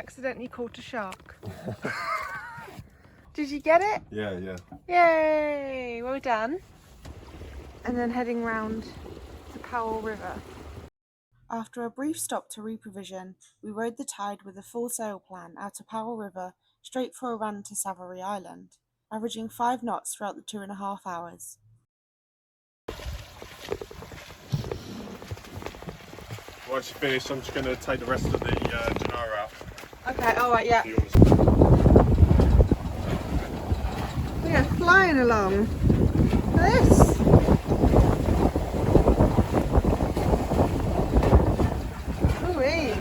accidentally caught a shark. Did you get it? Yeah. Yay! Well done. And then heading round the Powell River. After a brief stop to reprovision, we rode the tide with a full sail plan out of Powell River straight for a run to Savary Island, averaging 5 knots throughout the 2.5 hours. Once you finish, I'm just going to take the rest of the Gennaro out. Okay, alright, yeah. We are flying along. Look at this. Ooh-wee.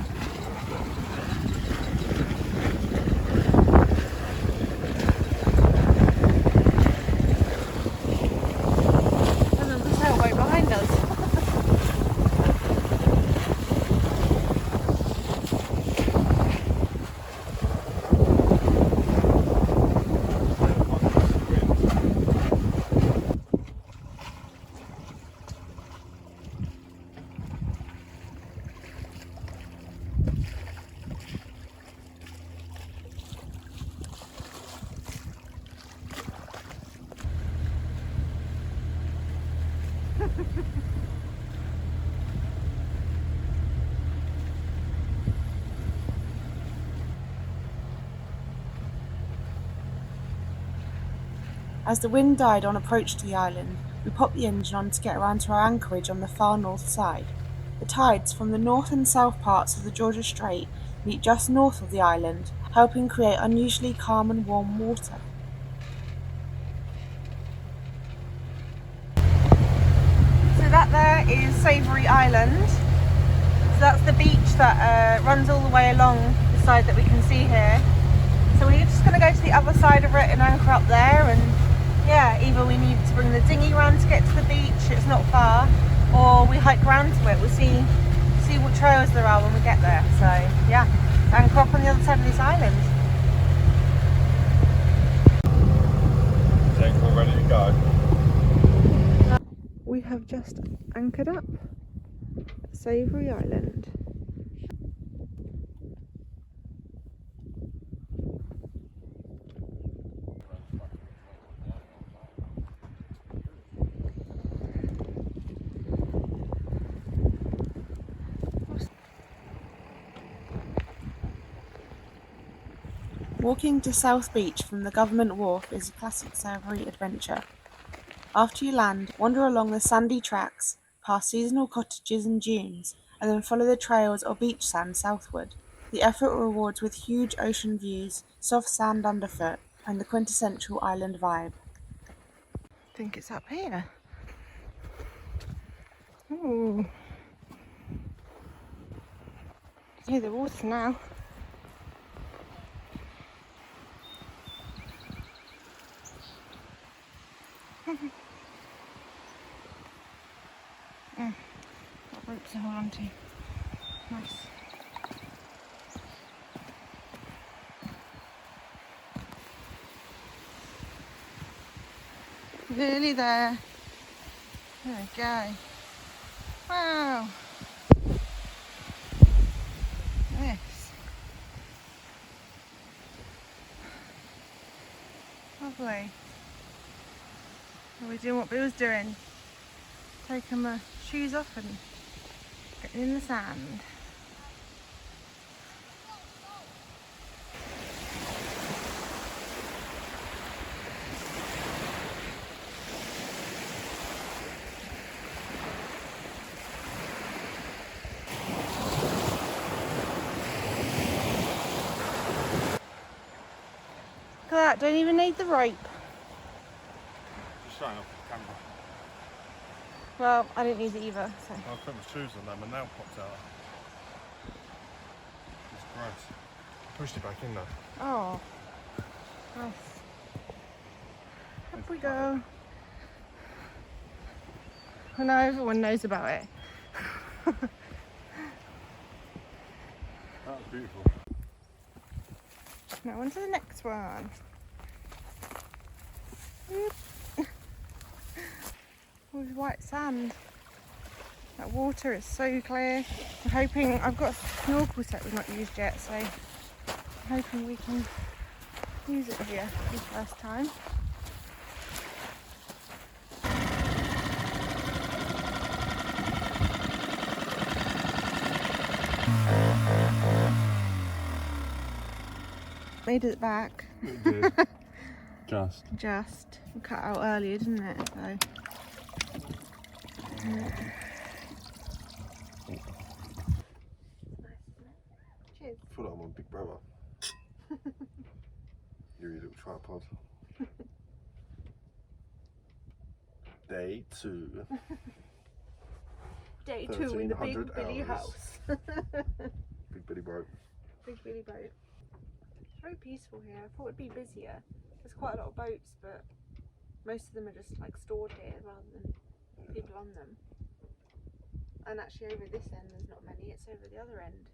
And there's a sailboat behind us. As the wind died on approach to the island, we popped the engine on to get around to our anchorage on the far north side. The tides from the north and south parts of the Georgia Strait meet just north of the island, helping create unusually calm and warm water. So that there is Savary Island. So that's the beach that runs all the way along the side that we can see here. So we're just going to go to the other side of it and anchor up there, and yeah, either we need to bring the dinghy around to get to the beach, it's not far, or we hike around to it. We'll see what trails there are when we get there. So yeah, anchor up on the other side of this island. Anchor ready to go. We have just anchored up at Savary Island. Walking to South Beach from the Government Wharf is a classic Savary adventure. After you land, wander along the sandy tracks, past seasonal cottages and dunes, and then follow the trails or beach sand southward. The effort rewards with huge ocean views, soft sand underfoot, and the quintessential island vibe. I think it's up here. Ooh. Hear the water now. Got rope to hold on to. Nice. Nearly there. There we go. Wow. This. Lovely. We're doing what Bill's doing. Taking my shoes off and getting in the sand. Look at that, don't even need the rope. Just showing off the camera. Well, I didn't use it either, so. I put my shoes on there, my nail popped out. It's gross. I pushed it back in there. Oh, nice. Up we go. I know everyone knows about it. That was beautiful. Now on to the next one. With white sand. That water is so clear. I'm hoping I've got a snorkel set we've not used yet, so hoping we can use it here for the first time. Made it back. It did. Just. We cut out earlier, didn't it? So. Cheers. I feel like I'm on Big Brother. You're your little tripod. Day 2. Day 2 in the Big 1300 Billy hours. house. Big Billy boat. Big Billy boat. It's very peaceful here. I thought it'd be busier. There's quite a lot of boats, but most of them are just like stored here rather than people on them. And actually over this end there's not many, it's over the other end.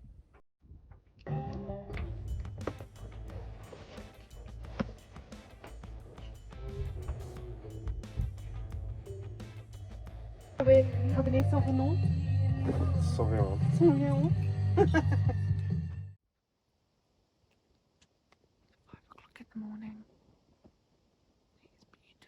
Have any Sauvignon? Sauvignon. Sauvignon. 5 o'clock in the morning. It's beautiful.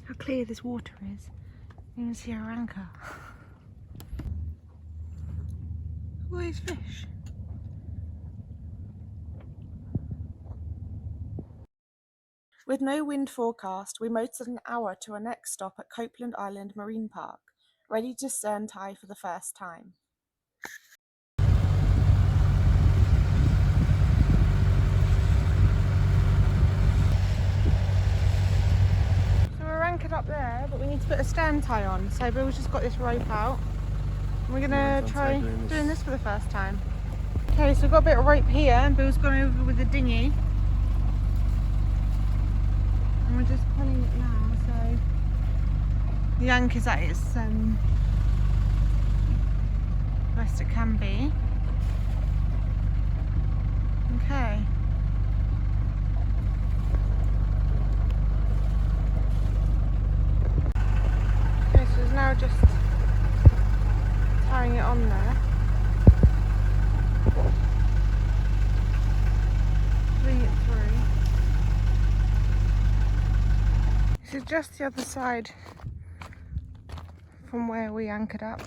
How clear this water is. You can see our anchor. All these fish. With no wind forecast, we motored an hour to our next stop at Copeland Island Marine Park, ready to stern tie for the first time. Anchored up there, but we need to put a stern tie on, so Bill's just got this rope out and we're gonna try doing this for the first time. Okay, so we've got a bit of rope here and Bill's gone over with the dinghy and we're just pulling it now, so the anchor's at its best it can be. Okay. Now just tying it on there. Bring it through. This is just the other side from where we anchored up.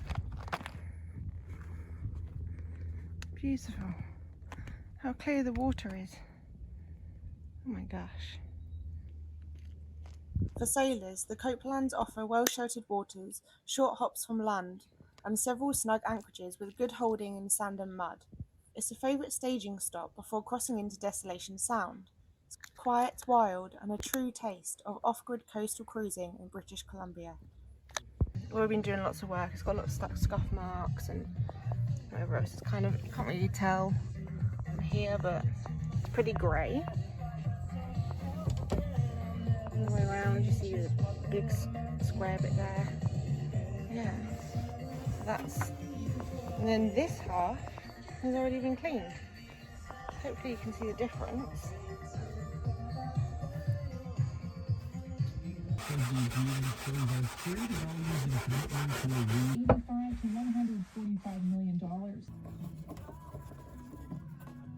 Beautiful. How clear the water is. Oh my gosh. For sailors, the Copelands offer well-sheltered waters, short hops from land, and several snug anchorages with good holding in sand and mud. It's a favourite staging stop before crossing into Desolation Sound. It's quiet, wild, and a true taste of off-grid coastal cruising in British Columbia. We've been doing lots of work. It's got lots of scuff marks and whatever else. It's kind of, you can't really tell from here, but it's pretty grey. All the way around you see the big square bit there. Yeah, so that's, and then this half has already been cleaned. Hopefully you can see the difference. $85 to $145 million.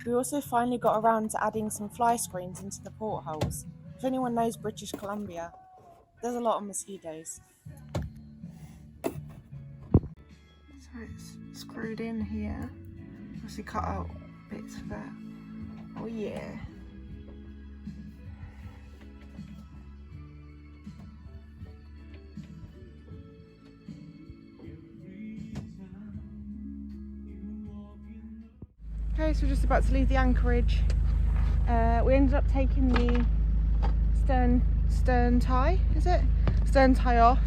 We also finally got around to adding some fly screens into the portholes. If anyone knows British Columbia, there's a lot of mosquitoes. So it's screwed in here. Obviously cut out bits of that. Oh yeah. Okay, so we're just about to leave the anchorage. We ended up taking the stern tie, is it? Stern tie off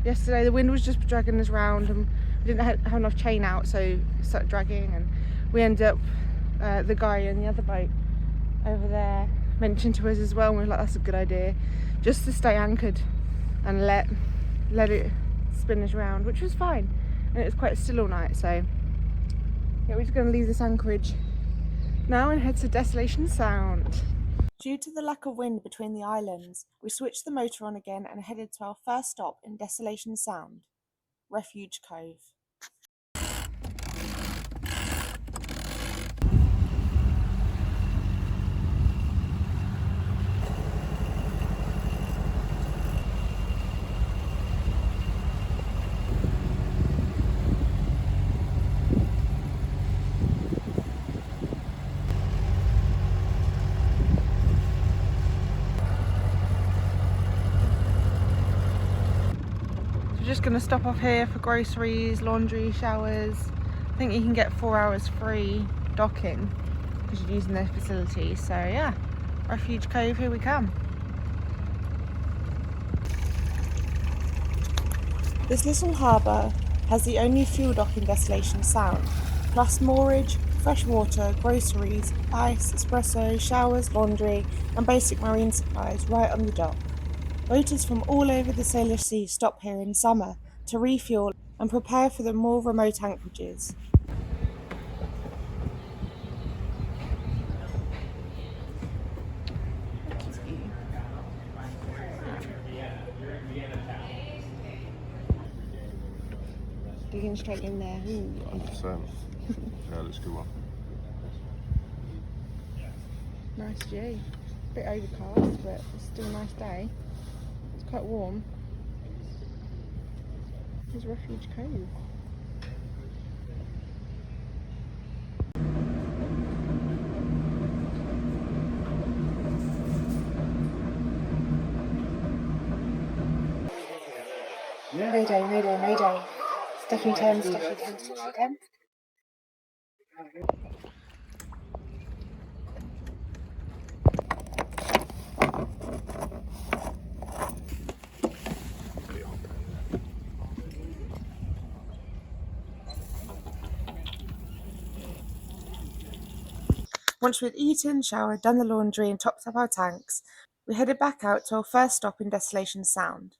yesterday. The wind was just dragging us round and we didn't have enough chain out, so it started dragging and we ended up, the guy in the other boat over there mentioned to us as well, and we were like, that's a good idea, just to stay anchored and let it spin us around, which was fine. And it was quite still all night, so yeah, we're just going to leave this anchorage now and head to Desolation Sound. Due to the lack of wind between the islands, we switched the motor on again and headed to our first stop in Desolation Sound, Refuge Cove. We're just going to stop off here for groceries, laundry, showers. I think you can get 4 hours free docking because you're using their facilities. So yeah, Refuge Cove, here we come. This little harbour has the only fuel dock in Desolation Sound, plus moorage, fresh water, groceries, ice, espresso, showers, laundry and basic marine supplies right on the dock. Boaters from all over the Salish Sea stop here in summer to refuel and prepare for the more remote anchorages. Digging straight in there. 100%. Yeah, looks a good one. Nice view. Bit overcast, but it's still a nice day. It's quite warm. Here's Refuge Cove. Mayday, mayday, mayday. Stephanie Thames, Stephanie Thames, Stephanie Thames. Once we'd eaten, showered, done the laundry and topped up our tanks, we headed back out to our first stop in Desolation Sound.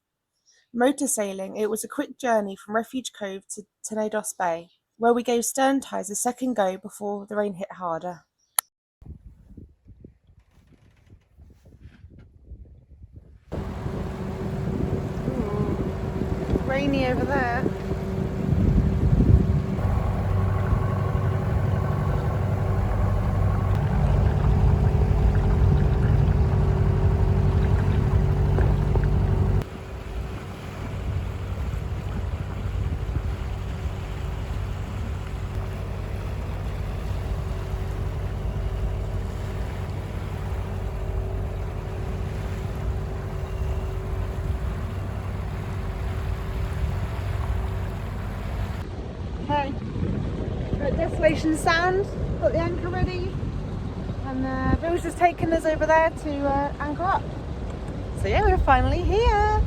Motor sailing, it was a quick journey from Refuge Cove to Tenedos Bay, where we gave stern ties a second go before the rain hit harder. Ooh, rainy over there. Okay, we're at Desolation Sound, got the anchor ready, and Bill's just taken us over there to anchor up. So yeah, we're finally here.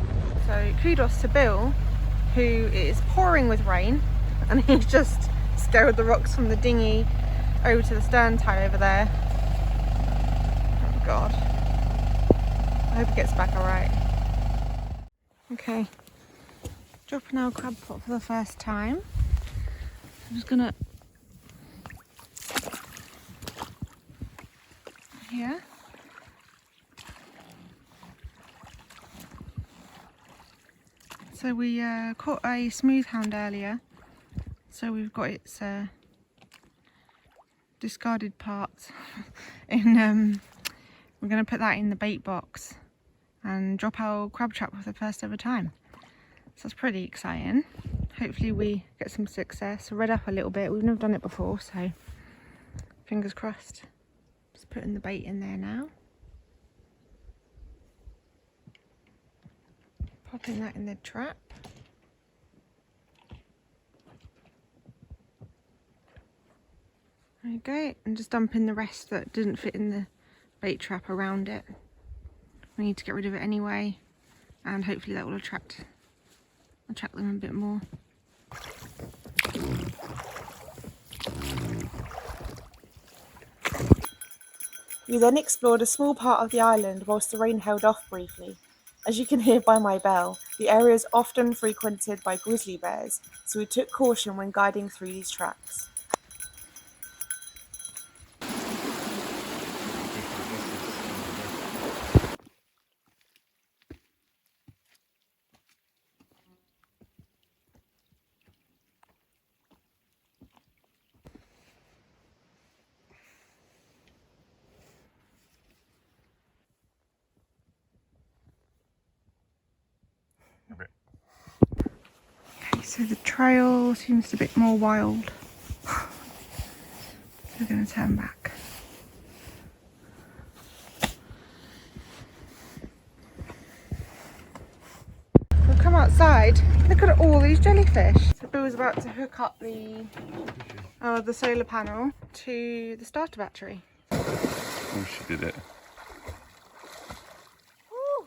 So kudos to Bill, who is pouring with rain, and he's just scoured the rocks from the dinghy over to the stern tie over there. Oh god, I hope he gets back alright. Okay, dropping our crab pot for the first time. I'm just gonna here. So we caught a smooth hound earlier, so we've got its discarded parts in. We're gonna put that in the bait box and drop our crab trap for the first ever time. So that's pretty exciting. Hopefully we get some success. Read up a little bit, we've never done it before, so fingers crossed. Just putting the bait in there now. Popping that in the trap. There you go, and just dumping the rest that didn't fit in the bait trap around it. We need to get rid of it anyway, and hopefully that will attract them a bit more. We then explored a small part of the island whilst the rain held off briefly. As you can hear by my bell, the area is often frequented by grizzly bears, so we took caution when guiding through these tracks. Okay, so the trail seems a bit more wild. So we're going to turn back. We've come outside. Look at all these jellyfish. So Bill's about to hook up the solar panel to the starter battery. Oh, she did it. Woo.